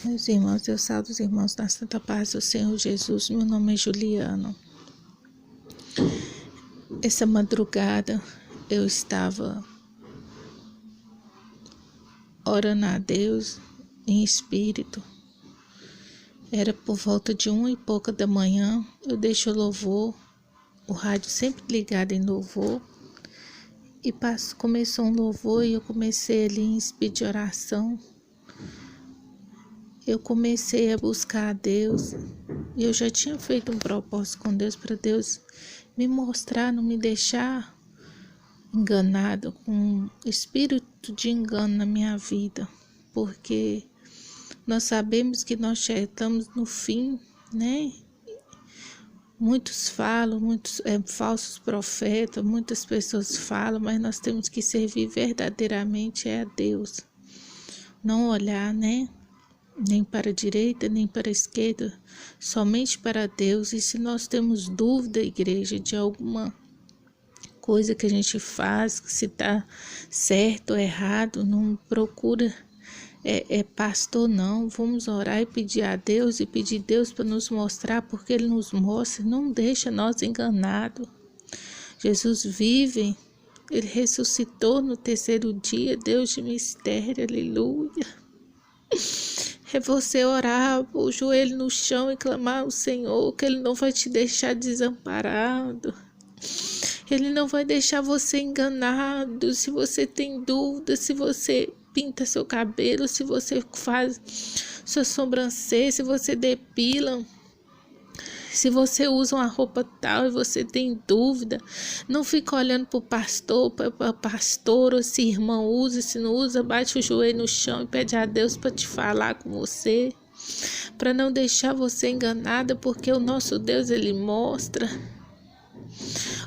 Meus irmãos, eu salvo os irmãos na Santa Paz do Senhor Jesus. Meu nome é Juliana. Essa madrugada eu estava orando a Deus em espírito. Era por volta de 1h pouca da manhã. Eu deixo o louvor, o rádio sempre ligado em louvor. E começou um louvor e eu comecei ali em espírito de oração. Eu comecei a buscar a Deus. E eu já tinha feito um propósito com Deus para Deus me mostrar, não me deixar enganado com espírito de engano na minha vida. Porque nós sabemos que nós já estamos no fim, né? Muitos falam, muitos falsos profetas, muitas pessoas falam, mas nós temos que servir verdadeiramente a Deus. Não olhar, né? Nem para a direita, nem para a esquerda, somente para Deus. E se nós temos dúvida, igreja, de alguma coisa que a gente faz, se está certo ou errado, não procura pastor não. Vamos orar e pedir a Deus e pedir a Deus para nos mostrar, porque Ele nos mostra, não deixa nós enganados. Jesus vive, Ele ressuscitou no terceiro dia, Deus de mistério, aleluia. É você orar, o joelho no chão e clamar ao Senhor, que Ele não vai te deixar desamparado. Ele não vai deixar você enganado. Se você tem dúvida, se você pinta seu cabelo, se você faz sua sobrancelha, se você depila, se você usa uma roupa tal e você tem dúvida, não fica olhando para o pastor, para pastor, ou se irmão usa, se não usa, bate o joelho no chão e pede a Deus para te falar com você, para não deixar você enganada, porque o nosso Deus, Ele mostra.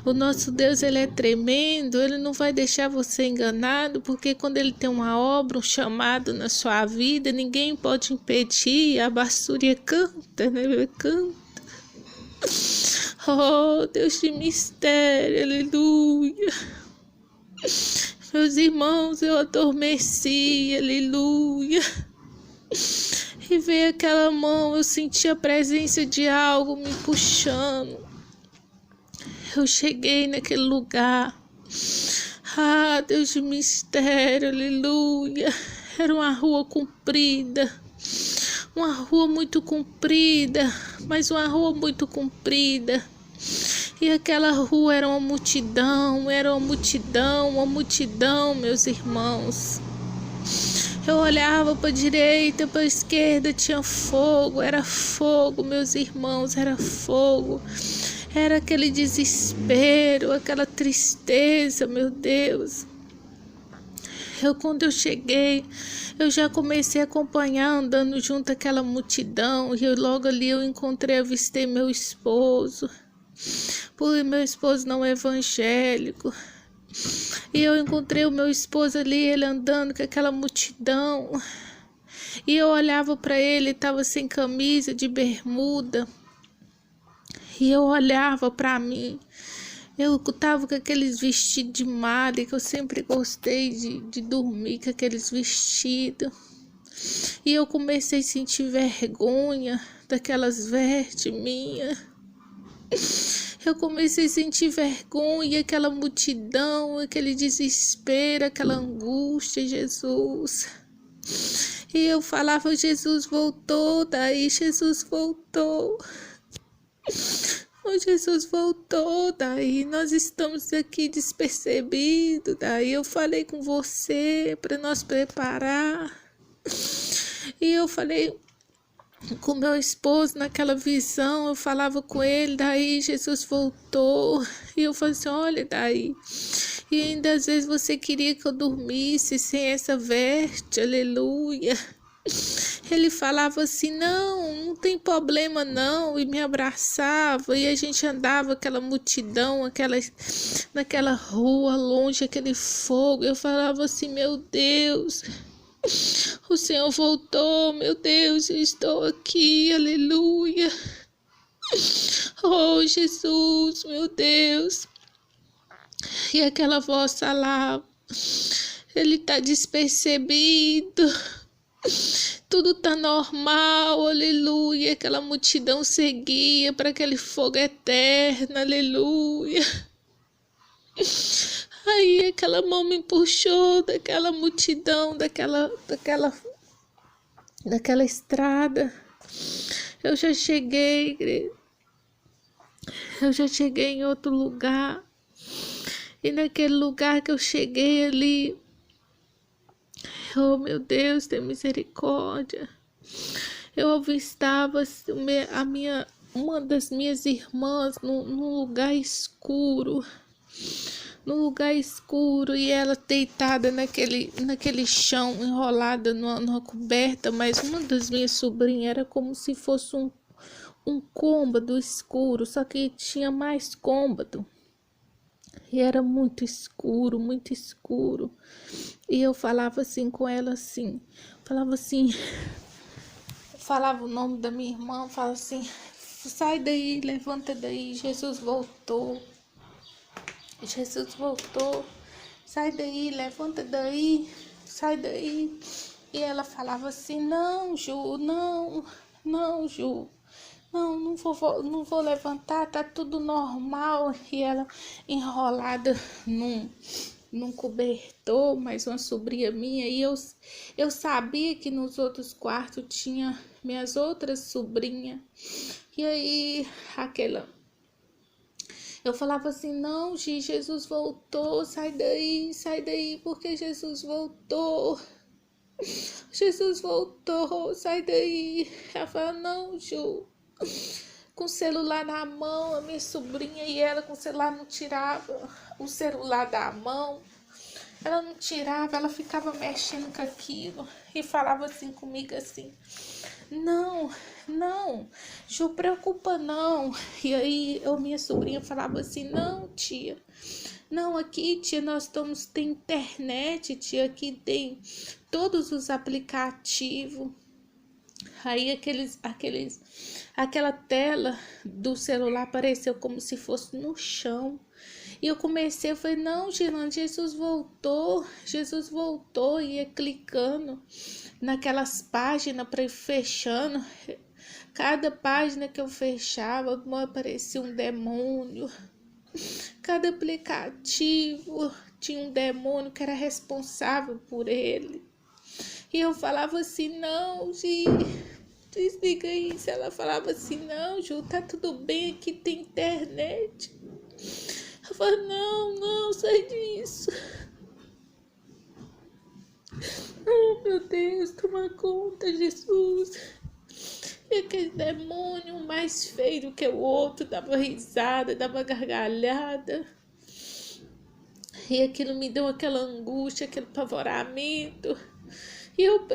O nosso Deus, Ele é tremendo, Ele não vai deixar você enganado, porque quando Ele tem uma obra, um chamado na sua vida, ninguém pode impedir. A Bassúria canta, né? Canta. Oh, Deus de mistério, aleluia. Meus irmãos, eu adormeci, aleluia. E veio aquela mão, eu senti a presença de algo me puxando. Eu cheguei naquele lugar. Ah, Deus de mistério, aleluia. Era uma rua comprida. Uma rua muito comprida, mas uma rua muito comprida. E aquela rua era uma multidão, meus irmãos. Eu olhava para a direita, para a esquerda, tinha fogo, era fogo, meus irmãos, era fogo. Era aquele desespero, aquela tristeza, meu Deus. Quando eu cheguei, eu já comecei a acompanhar, andando junto àquela multidão. E logo ali eu avistei meu esposo. Porque meu esposo não é evangélico. E eu encontrei o meu esposo ali, ele andando com aquela multidão. E eu olhava para ele, estava sem camisa, de bermuda. E eu olhava para mim. Eu estava com aqueles vestidos de malha, que eu sempre gostei de dormir com aqueles vestidos. E eu comecei a sentir vergonha daquelas vestes minhas. Eu comecei a sentir vergonha, aquela multidão, aquele desespero, aquela angústia, Jesus. E eu falava, Jesus voltou, daí Jesus voltou. Jesus voltou, daí nós estamos aqui despercebidos, daí eu falei com você para nós preparar, e eu falei com meu esposo naquela visão, eu falava com ele, daí Jesus voltou, e eu falei assim, olha daí, e ainda às vezes você queria que eu dormisse sem essa veste, aleluia. Ele falava assim, não tem problema não, e me abraçava, e a gente andava aquela multidão, naquela rua longe, aquele fogo. Eu falava assim, meu Deus, o Senhor voltou, meu Deus, eu estou aqui, aleluia. Oh Jesus, meu Deus. E aquela voz falava, ele tá despercebido. Tudo tá normal, aleluia. Aquela multidão seguia para aquele fogo eterno, aleluia. Aí aquela mão me puxou daquela multidão, daquela estrada. Eu já cheguei, igreja. Eu já cheguei em outro lugar. E naquele lugar que eu cheguei ali, oh meu Deus, tem misericórdia. Eu avistava uma das minhas irmãs num lugar escuro. E ela deitada naquele chão, enrolada numa coberta, mas uma das minhas sobrinhas era como se fosse um cômodo escuro, só que tinha mais cômodo. E era muito escuro, muito escuro. E eu falava assim com ela assim, falava o nome da minha irmã, falava assim, sai daí, levanta daí, Jesus voltou, sai daí, levanta daí, sai daí. E ela falava assim, não, Ju, Ju, não vou levantar, tá tudo normal. E ela enrolada num cobertor, mais uma sobrinha minha, e eu sabia que nos outros quartos tinha minhas outras sobrinhas. E aí eu falava assim, não, Gi, Jesus voltou, sai daí, porque Jesus voltou, sai daí. Ela fala, não, Ju, com o celular na mão, a minha sobrinha, e ela com o celular não tirava o celular da mão, ela não tirava, ela ficava mexendo com aquilo e falava assim comigo assim, não, Ju, preocupa não. E aí minha sobrinha falava assim, não, tia, não, aqui, tia, tem internet, tia, aqui tem todos os aplicativos. Aí aquela tela do celular apareceu como se fosse no chão. E eu falei, não, Girlande, Jesus voltou, ia clicando naquelas páginas para ir fechando. Cada página que eu fechava, aparecia um demônio. Cada aplicativo tinha um demônio que era responsável por ele. E eu falava assim, não, Gi, desliga isso. Ela falava assim, não, Ju, tá tudo bem, aqui tem internet. Eu falava, não, sai disso. Oh, meu Deus, toma conta, Jesus. E aquele demônio, um mais feio do que o outro, dava risada, dava gargalhada. E aquilo me deu aquela angústia, aquele apavoramento. E eu,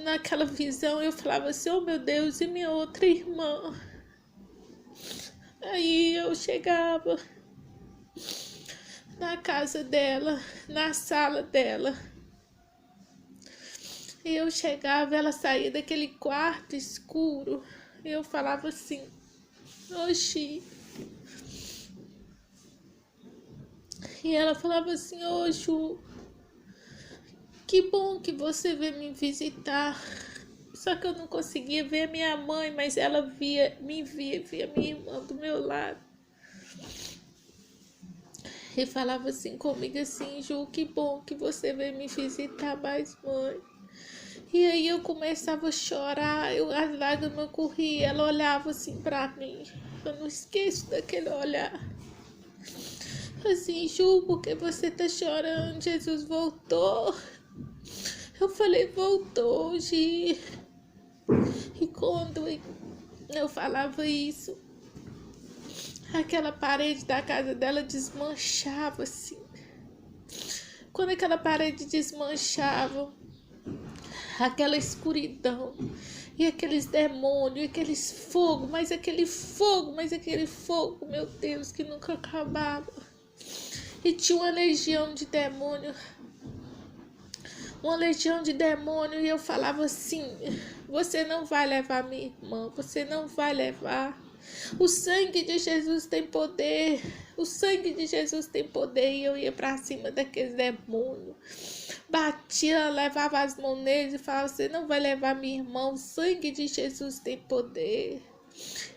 naquela visão, eu falava assim, oh meu Deus, e minha outra irmã? Aí eu chegava na casa dela, na sala dela. E eu chegava, ela saía daquele quarto escuro. E eu falava assim, oxi. E ela falava assim, ô Ju, que bom que você veio me visitar. Só que eu não conseguia ver a minha mãe, mas ela via minha irmã do meu lado. E falava assim comigo assim, Ju, que bom que você veio me visitar mais, mãe. E aí eu começava a chorar, as lágrimas corriam, ela olhava assim pra mim. Eu não esqueço daquele olhar. Assim, Ju, por que você tá chorando? Jesus voltou. Eu falei, voltou, Gi. E quando eu falava isso, aquela parede da casa dela desmanchava assim. Quando aquela parede desmanchava, aquela escuridão e aqueles demônios, e aqueles fogo, mas aquele fogo, meu Deus, que nunca acabava. E tinha uma legião de demônio, e eu falava assim, você não vai levar minha irmã, você não vai levar. O sangue de Jesus tem poder. O sangue de Jesus tem poder. E eu ia para cima daqueles demônios. Batia, levava as mãos neles e falava: você não vai levar minha irmã. O sangue de Jesus tem poder.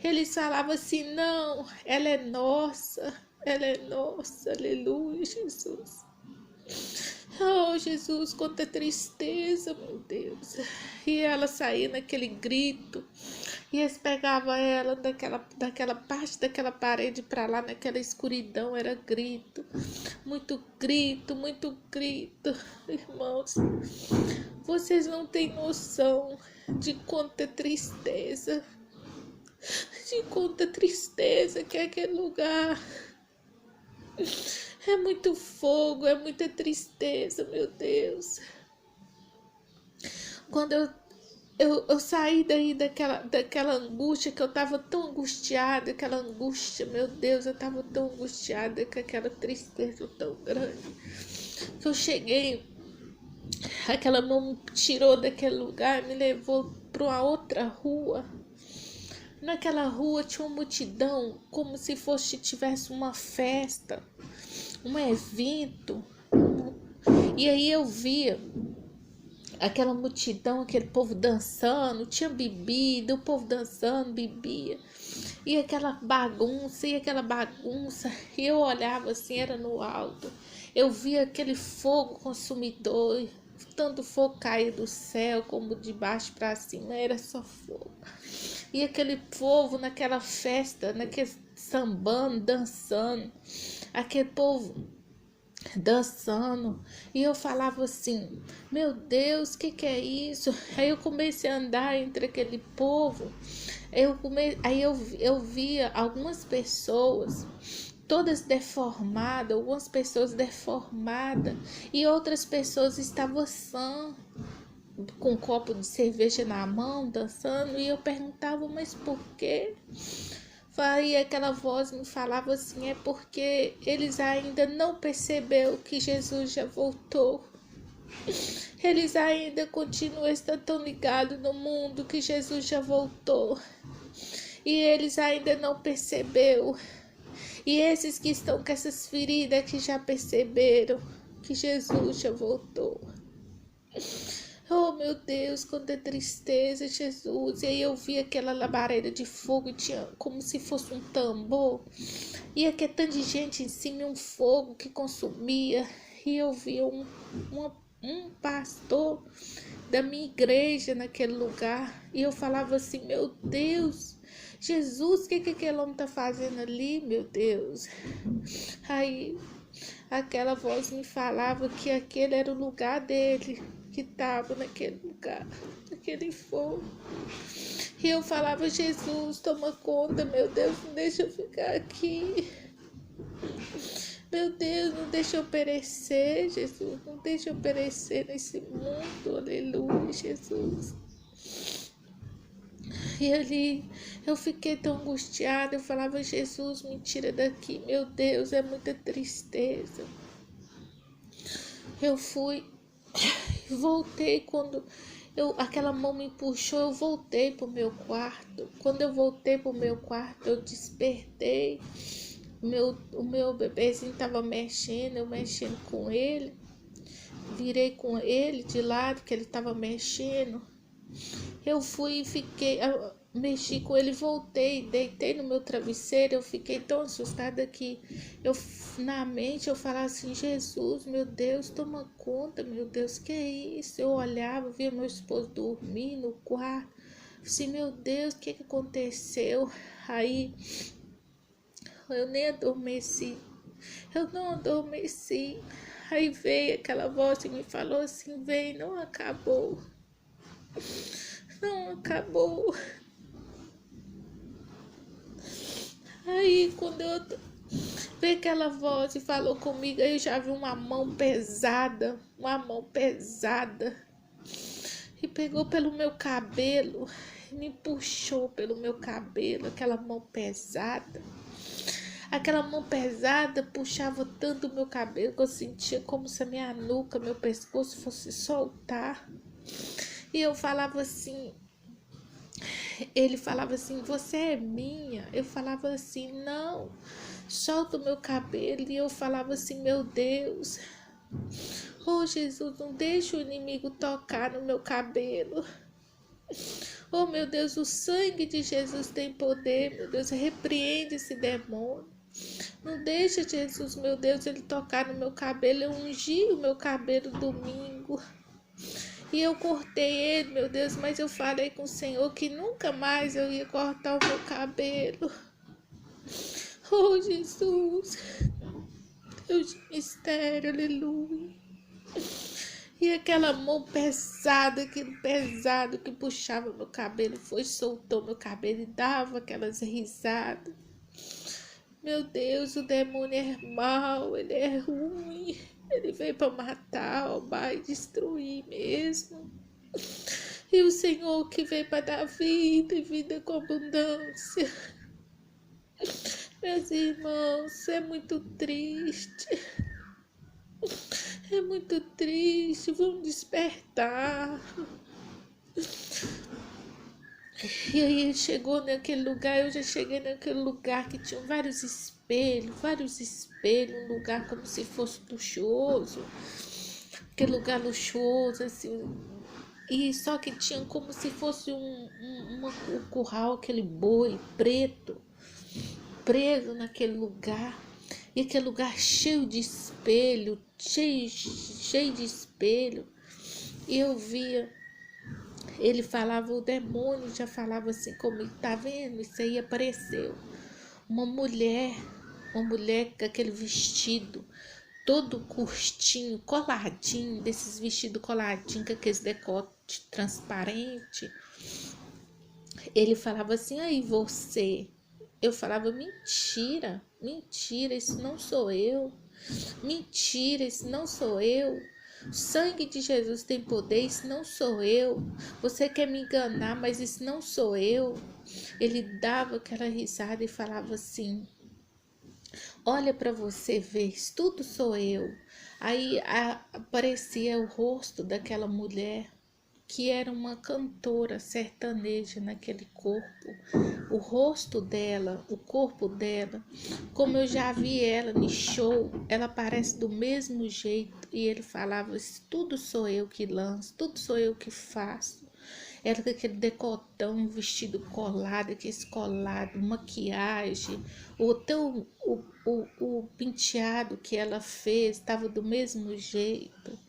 Eles falavam assim: não, ela é nossa. Ela é nossa. Aleluia, Jesus. Oh, Jesus, quanta tristeza, meu Deus. E ela saía naquele grito. E eles pegavam ela daquela parte daquela parede para lá, naquela escuridão, era grito. Muito grito, muito grito. Irmãos, vocês não têm noção de quanta tristeza. De quanta tristeza que é aquele lugar. É muito fogo, é muita tristeza, meu Deus. Quando eu saí daí daquela angústia, que eu tava tão angustiada, aquela angústia, meu Deus, eu tava tão angustiada com aquela tristeza tão grande. Que eu cheguei, aquela mão me tirou daquele lugar e me levou para uma outra rua. Naquela rua tinha uma multidão, como se tivesse uma festa, um evento. E aí eu via aquela multidão, aquele povo dançando, tinha bebida, o povo dançando, bebia. E aquela bagunça, e eu olhava assim, era no alto. Eu via aquele fogo consumidor, tanto fogo cair do céu como de baixo para cima, era só fogo. E aquele povo naquela festa, naquele sambando, dançando, aquele povo dançando, e eu falava assim: meu Deus, que é isso? Aí eu comecei a andar entre aquele povo. Aí eu via algumas pessoas todas deformadas, algumas pessoas deformadas, e outras pessoas estavam sãs, com um copo de cerveja na mão, dançando. E eu perguntava: mas por quê? E aquela voz me falava assim: é porque eles ainda não perceberam que Jesus já voltou. Eles ainda continuam estando tão ligados no mundo que Jesus já voltou. E eles ainda não perceberam. E esses que estão com essas feridas que já perceberam que Jesus já voltou. Oh, meu Deus, quanta tristeza, Jesus. E aí eu vi aquela labareda de fogo, tinha como se fosse um tambor. E aquele tanto de gente em cima, um fogo que consumia. E eu vi um pastor da minha igreja naquele lugar. E eu falava assim: meu Deus, Jesus, o que aquele homem tá fazendo ali, meu Deus? Aí aquela voz me falava que aquele era o lugar dele, que estava naquele lugar, naquele fogo. E eu falava: Jesus, toma conta, meu Deus, não deixa eu ficar aqui. Meu Deus, não deixa eu perecer, Jesus, não deixa eu perecer nesse mundo, aleluia, Jesus. E ali eu fiquei tão angustiada, eu falava: Jesus, me tira daqui, meu Deus, é muita tristeza. Eu fui, voltei quando aquela mão me puxou, eu voltei pro meu quarto. Quando eu voltei pro meu quarto, eu despertei. O meu bebezinho tava mexendo, eu mexendo com ele. Virei com ele de lado, que ele tava mexendo. Eu fui e fiquei, mexi com ele, voltei, deitei no meu travesseiro. Eu fiquei tão assustada que na mente eu falava assim: Jesus, meu Deus, toma conta, meu Deus, que é isso? Eu olhava, via meu esposo dormir no quarto, assim: meu Deus, o que aconteceu? Aí eu nem adormeci, eu não adormeci. Aí veio aquela voz e me falou assim: vem, não acabou. Não acabou. Aí quando eu vi aquela voz e falou comigo, aí eu já vi uma mão pesada, e pegou pelo meu cabelo, me puxou pelo meu cabelo, aquela mão pesada. Aquela mão pesada puxava tanto o meu cabelo que eu sentia como se a minha nuca, meu pescoço fosse soltar. E eu falava assim, ele falava assim: você é minha. Eu falava assim: não, solta o meu cabelo. E eu falava assim, meu Deus, oh Jesus, não deixa o inimigo tocar no meu cabelo. Oh meu Deus, o sangue de Jesus tem poder, meu Deus, repreende esse demônio. Não deixa, Jesus, meu Deus, ele tocar no meu cabelo. Eu ungi o meu cabelo domingo e eu cortei ele, meu Deus, mas eu falei com o Senhor que nunca mais eu ia cortar o meu cabelo. Oh Jesus, Deus de mistério, aleluia. E aquela mão pesada, aquele pesado que puxava meu cabelo, soltou meu cabelo e dava aquelas risadas. Meu Deus, o demônio é mau, ele é ruim. Ele veio para matar, roubar e destruir mesmo. E o Senhor que veio para dar vida e vida com abundância. Meus irmãos, é muito triste. É muito triste. Vamos despertar. E aí chegou naquele lugar, eu já cheguei naquele lugar que tinha vários espelhos, um lugar como se fosse luxuoso, aquele lugar luxuoso, assim, e só que tinha como se fosse um curral, aquele boi preto, preso naquele lugar, e aquele lugar cheio de espelho, cheio de espelho, e eu via. Ele falava, o demônio já falava assim comigo, tá vendo? Isso aí apareceu. Uma mulher com aquele vestido todo curtinho, coladinho, desses vestidos coladinhos, com aqueles decote transparente. Ele falava assim, aí você. Eu falava, mentira, isso não sou eu. Mentira, isso não sou eu. O sangue de Jesus tem poder, isso não sou eu. Você quer me enganar, mas isso não sou eu. Ele dava aquela risada e falava assim, olha para você ver, isso tudo sou eu. Aí aparecia o rosto daquela mulher, que era uma cantora sertaneja naquele corpo. O rosto dela, o corpo dela, como eu já vi ela no show, ela parece do mesmo jeito. E ele falava, tudo sou eu que lanço, tudo sou eu que faço. Ela com aquele decotão, vestido colado, aquele colado, maquiagem, o penteado que ela fez estava do mesmo jeito.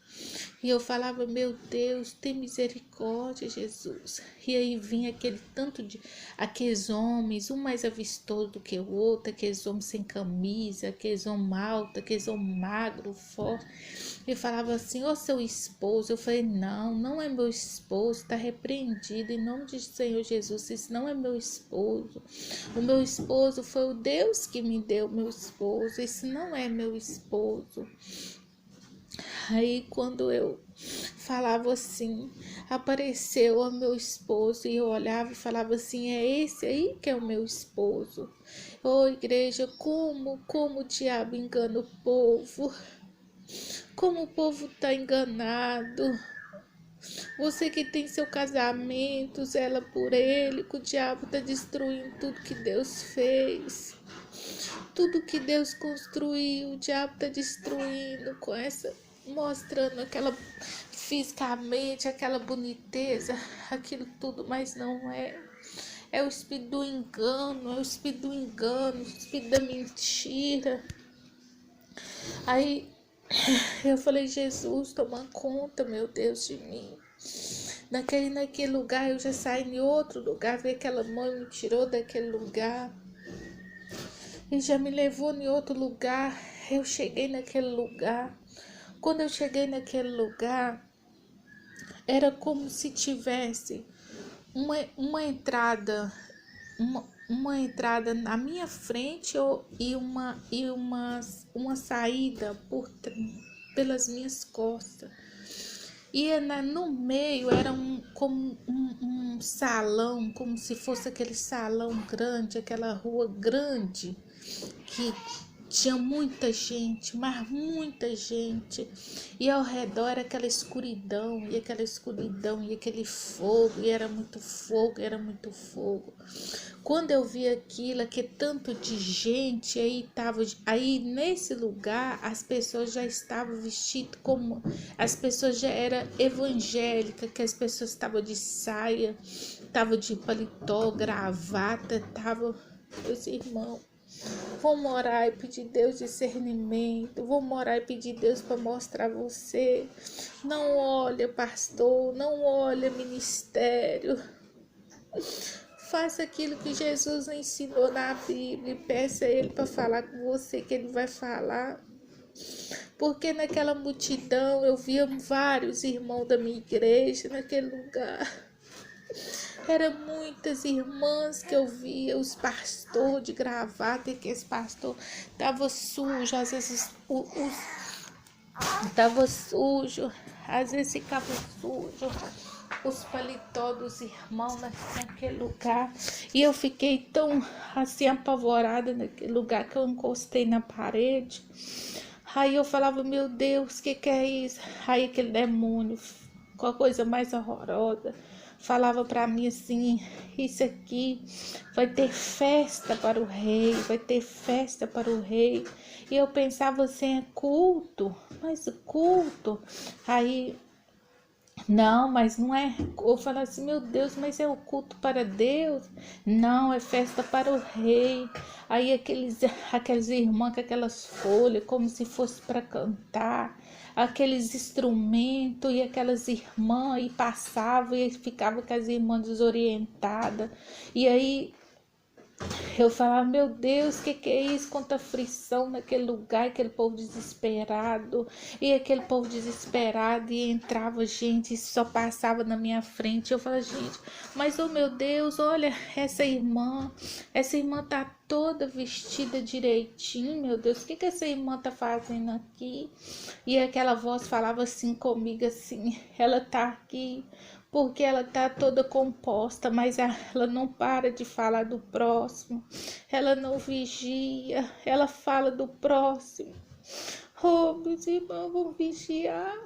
E eu falava, meu Deus, tem misericórdia, Jesus. E aí vinha aqueles homens, um mais avistoso do que o outro, aqueles homens sem camisa, aqueles homens altos, aqueles homens magros, fortes. E falava assim, ô seu esposo. Eu falei, não é meu esposo, está repreendido em nome do Senhor Jesus, isso não é meu esposo. O meu esposo foi o Deus que me deu meu esposo, esse não é meu esposo. Aí quando eu falava assim, apareceu o meu esposo e eu olhava e falava assim, é esse aí que é o meu esposo. Ô igreja, como o diabo engana o povo, como o povo tá enganado. Você que tem seu casamento, zela por ele, que o diabo tá destruindo tudo que Deus fez. Tudo que Deus construiu, o diabo tá destruindo com essa, mostrando aquela fisicamente, aquela boniteza, aquilo tudo, mas não é. É o espírito do engano, o espírito da mentira. Aí eu falei, Jesus, toma conta, meu Deus, de mim. Naquele lugar eu já saí em outro lugar, vi aquela mãe me tirou daquele lugar e já me levou em outro lugar. Eu cheguei naquele lugar. Quando eu cheguei naquele lugar, era como se tivesse uma entrada, uma entrada na minha frente e uma saída pelas minhas costas. E no meio era como um salão, como se fosse aquele salão grande, aquela rua grande, que tinha muita gente, mas muita gente. E ao redor era aquela escuridão, e aquela escuridão, e aquele fogo, e era muito fogo, era muito fogo. Quando eu vi aquilo, que tanto de gente, aí nesse lugar as pessoas já estavam vestidas como, as pessoas já eram evangélicas, que as pessoas estavam de saia, estavam de paletó, gravata, estavam os irmãos. Vamos orar e pedir Deus discernimento. Vamos orar e pedir Deus para mostrar você. Não olha, pastor. Não olha, ministério. Faça aquilo que Jesus ensinou na Bíblia. E peça a Ele para falar com você, que Ele vai falar. Porque naquela multidão eu via vários irmãos da minha igreja naquele lugar. Eram muitas irmãs que eu via, os pastores de gravata, e que esse pastor estava sujo, às vezes estava sujo, às vezes ficava sujo, os paletó dos irmãos naquele lugar. E eu fiquei tão assim apavorada naquele lugar que eu encostei na parede. Aí eu falava, meu Deus, que é isso? Aí aquele demônio, com a coisa mais horrorosa, falava para mim assim, isso aqui vai ter festa para o rei, vai ter festa para o rei. E eu pensava assim, é culto, mas culto. Aí, não, mas não é. Eu falava assim, meu Deus, mas é o culto para Deus? Não, é festa para o rei. Aí aqueles irmãos com aquelas folhas, como se fosse para cantar, aqueles instrumentos, e aquelas irmãs, e passavam e ficava com as irmãs desorientadas. E aí eu falava, meu Deus, que é isso? Quanta aflição naquele lugar, aquele povo desesperado. E aquele povo desesperado, e entrava gente, e só passava na minha frente. Eu falava, gente, mas oh meu Deus, olha, essa irmã tá toda vestida direitinho, meu Deus, o que essa irmã tá fazendo aqui? E aquela voz falava assim comigo, assim, ela tá aqui porque ela tá toda composta, mas ela não para de falar do próximo, ela não vigia, ela fala do próximo. Oh, meus irmãos, vão vigiar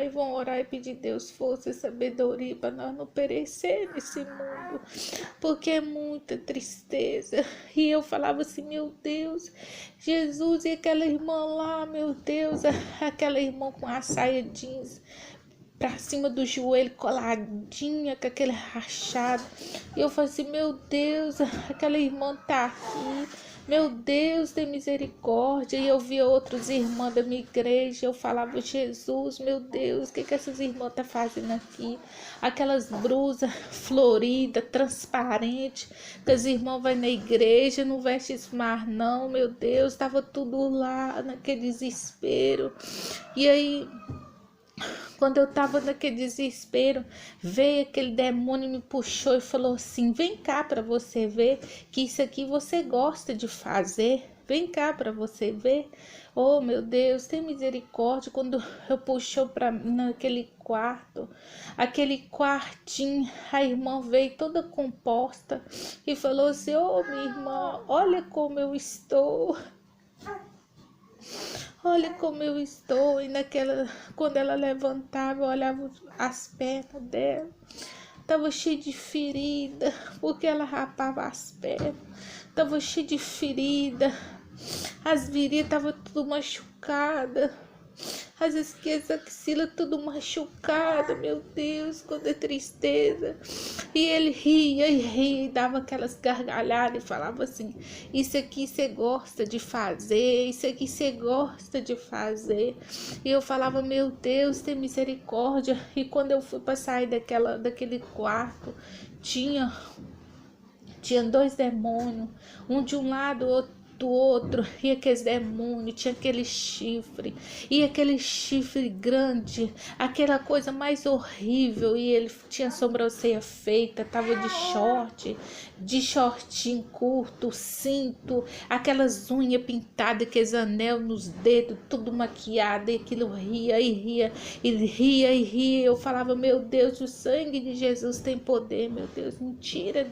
e vão orar e pedir Deus força e sabedoria para nós não perecer nesse mundo, porque é muita tristeza. E eu falava assim, meu Deus, Jesus, e aquela irmã lá, meu Deus, aquela irmã com a saia jeans pra cima do joelho, coladinha, com aquele rachado. E eu falei assim, meu Deus, aquela irmã tá aqui. Meu Deus, tem misericórdia. E eu via outros irmãos da minha igreja. Eu falava, Jesus, meu Deus, o que essas irmãs tá fazendo aqui? Aquelas blusas floridas, transparentes, que as irmãs vão na igreja, não veste esmar, não. Meu Deus, tava tudo lá, naquele desespero. E aí, quando eu tava naquele desespero, veio aquele demônio, me puxou e falou assim, vem cá para você ver que isso aqui você gosta de fazer. Vem cá para você ver. Oh, meu Deus, tem misericórdia. Quando eu puxou para naquele quarto, aquele quartinho, a irmã veio toda composta e falou assim, oh, minha irmã, olha como eu estou. Olha como eu estou. E quando ela levantava, eu olhava as pernas dela. Tava cheia de ferida, porque ela rapava as pernas. Tava cheia de ferida. As virilhas estavam tudo machucadas. As esquerdas, axila tudo machucada, meu Deus, quanta tristeza. E ele ria e ria e dava aquelas gargalhadas e falava assim, isso aqui você gosta de fazer, isso aqui você gosta de fazer. E eu falava, meu Deus, tem misericórdia. E quando eu fui para sair daquele quarto, tinha 2 demônios, um de um lado, outro do outro, e aqueles demônios, tinha aquele chifre, e aquele chifre grande, aquela coisa mais horrível, e ele tinha sobrancelha feita, tava de shortinho curto, cinto, aquelas unhas pintadas, aqueles anel nos dedos, tudo maquiado, e aquilo ria, eu falava, meu Deus, o sangue de Jesus tem poder, meu Deus, me tira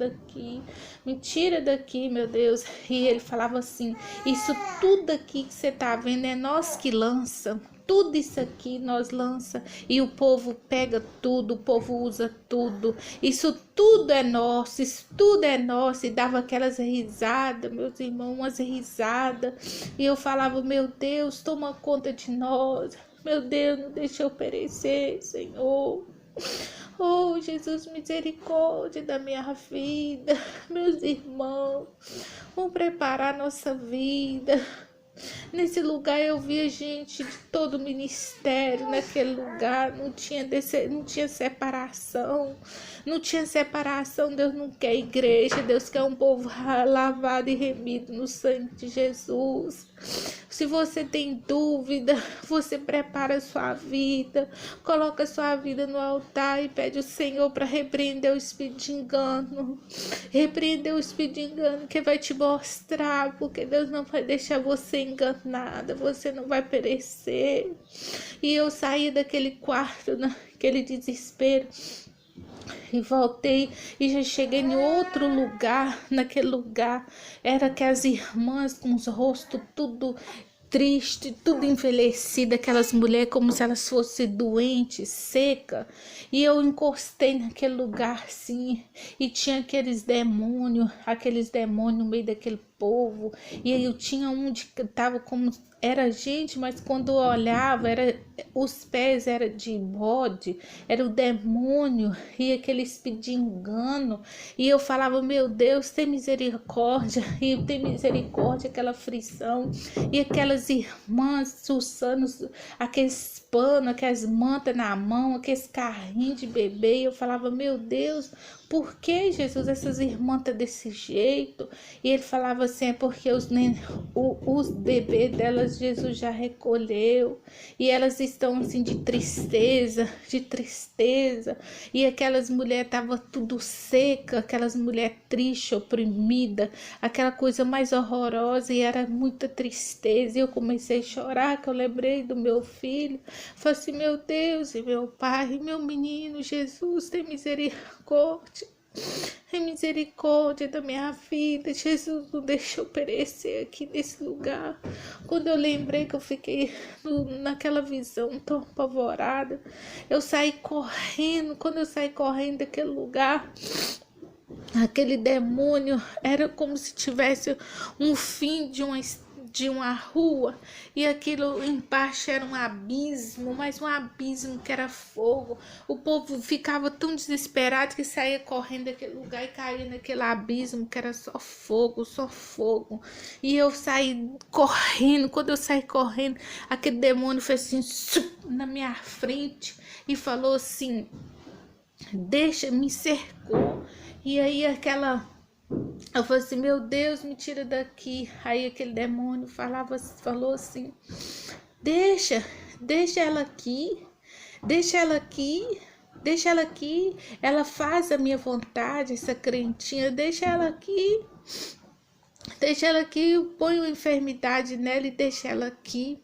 daqui, meu Deus. E ele falava assim, assim: isso tudo aqui que você tá vendo é nós que lança. Tudo isso aqui nós lança e o povo pega tudo, o povo usa tudo. Isso tudo é nosso, isso tudo é nosso. E dava aquelas risadas, meus irmãos, umas risadas. E eu falava: meu Deus, toma conta de nós. Meu Deus, não deixa eu perecer, Senhor. Oh, Jesus, misericórdia da minha vida. Meus irmãos, vamos preparar nossa vida. Nesse lugar eu via gente de todo o ministério, naquele lugar não tinha separação, Deus não quer igreja, Deus quer um povo lavado e remido no sangue de Jesus. Se você tem dúvida, você prepara a sua vida, coloca a sua vida no altar e pede ao Senhor para repreender o espírito de engano, que vai te mostrar, porque Deus não vai deixar você enganada, você não vai perecer. E eu saí daquele quarto, naquele desespero, e voltei e já cheguei em outro lugar. Naquele lugar era que as irmãs com os rostos tudo triste, tudo envelhecida, aquelas mulheres como se elas fossem doentes, seca. E eu encostei naquele lugar assim, e tinha aqueles demônios no meio daquele povo. E aí eu tinha um que tava como era gente, mas quando eu olhava, os pés era de bode, era o demônio, e aquele espírito de engano. E eu falava: meu Deus, tem misericórdia, e tem misericórdia, aquela aflição, e aquelas irmãs usando aqueles panos, aquelas mantas na mão, aqueles carrinhos de bebê. E eu falava: meu Deus, por que, Jesus, essas irmãs estão desse jeito? E ele falava assim: é porque os bebês delas Jesus já recolheu, e elas estão assim de tristeza, e aquelas mulheres estavam tudo seca, aquelas mulheres tristes, oprimidas, aquela coisa mais horrorosa, e era muita tristeza. E eu comecei a chorar, que eu lembrei do meu filho. Falei assim: meu Deus, e meu pai, meu menino, Jesus, tem misericórdia. Tem misericórdia da minha vida. Jesus, não deixa eu perecer aqui nesse lugar. Quando eu lembrei que eu fiquei naquela visão tão apavorada, eu saí correndo. Quando eu saí correndo daquele lugar, aquele demônio era como se tivesse um fim de uma rua, e aquilo embaixo era um abismo, mas um abismo que era fogo. O povo ficava tão desesperado que saía correndo daquele lugar e caía naquele abismo que era só fogo, só fogo. E eu saí correndo. Quando eu saí correndo, aquele demônio fez assim na minha frente e falou assim: deixa, me cercou. E aí eu falei assim: meu Deus, me tira daqui. Aí aquele demônio falou assim: deixa ela aqui, deixa ela aqui, ela faz a minha vontade, essa crentinha, deixa ela aqui, põe uma enfermidade nela e deixa ela aqui.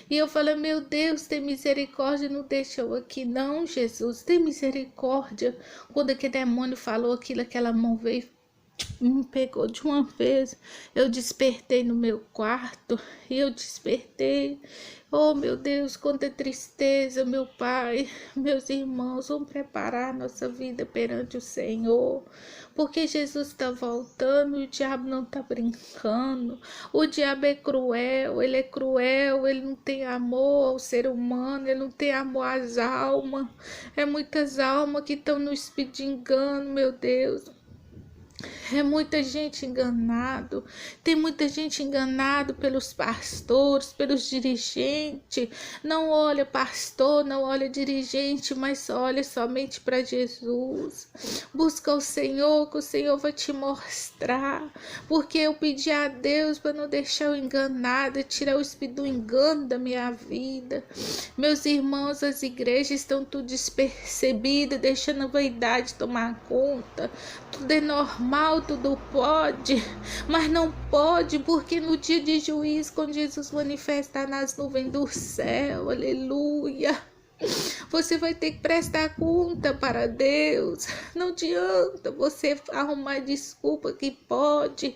E eu falei: meu Deus, tem misericórdia, não deixa eu aqui não, Jesus, tem misericórdia. Quando aquele demônio falou aquilo, aquela mão veio, me pegou de uma vez. Eu despertei no meu quarto, e eu despertei. Oh, meu Deus, quanta tristeza, meu pai, meus irmãos, vamos preparar nossa vida perante o Senhor, porque Jesus está voltando, e o diabo não está brincando. O diabo é cruel, ele não tem amor ao ser humano, ele não tem amor às almas. É muitas almas que estão no espírito de engano, meu Deus. É muita gente enganado, tem muita gente enganado pelos pastores, pelos dirigentes. Não olha pastor, não olha dirigente, mas olha somente para Jesus. Busca o Senhor, que o Senhor vai te mostrar. Porque eu pedi a Deus para não deixar eu enganada, tirar o espírito do engano da minha vida. Meus irmãos, as igrejas estão tudo despercebidas, deixando a vaidade tomar conta. Tudo é normal, tudo pode, mas não pode, porque no dia de juízo, quando Jesus manifestar nas nuvens do céu, aleluia, Você vai ter que prestar conta para Deus. Não adianta você arrumar desculpa que pode.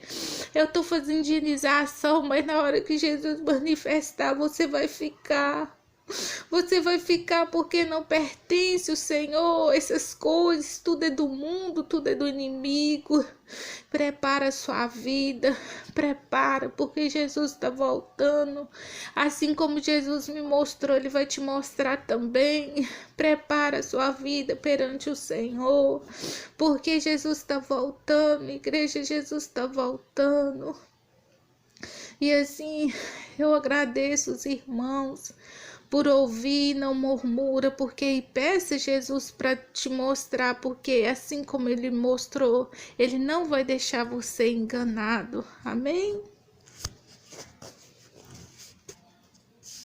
Eu estou fazendo higienização, mas na hora que Jesus manifestar, você vai ficar. Você vai ficar porque não pertence ao Senhor. Essas coisas, tudo é do mundo, tudo é do inimigo. Prepara a sua vida, prepara, porque Jesus está voltando. Assim como Jesus me mostrou, Ele vai te mostrar também. Prepara a sua vida perante o Senhor, porque Jesus está voltando, igreja, Jesus está voltando. E assim, eu agradeço os irmãos por ouvir, não murmura, porque peça Jesus para te mostrar, porque assim como Ele mostrou, Ele não vai deixar você enganado. Amém?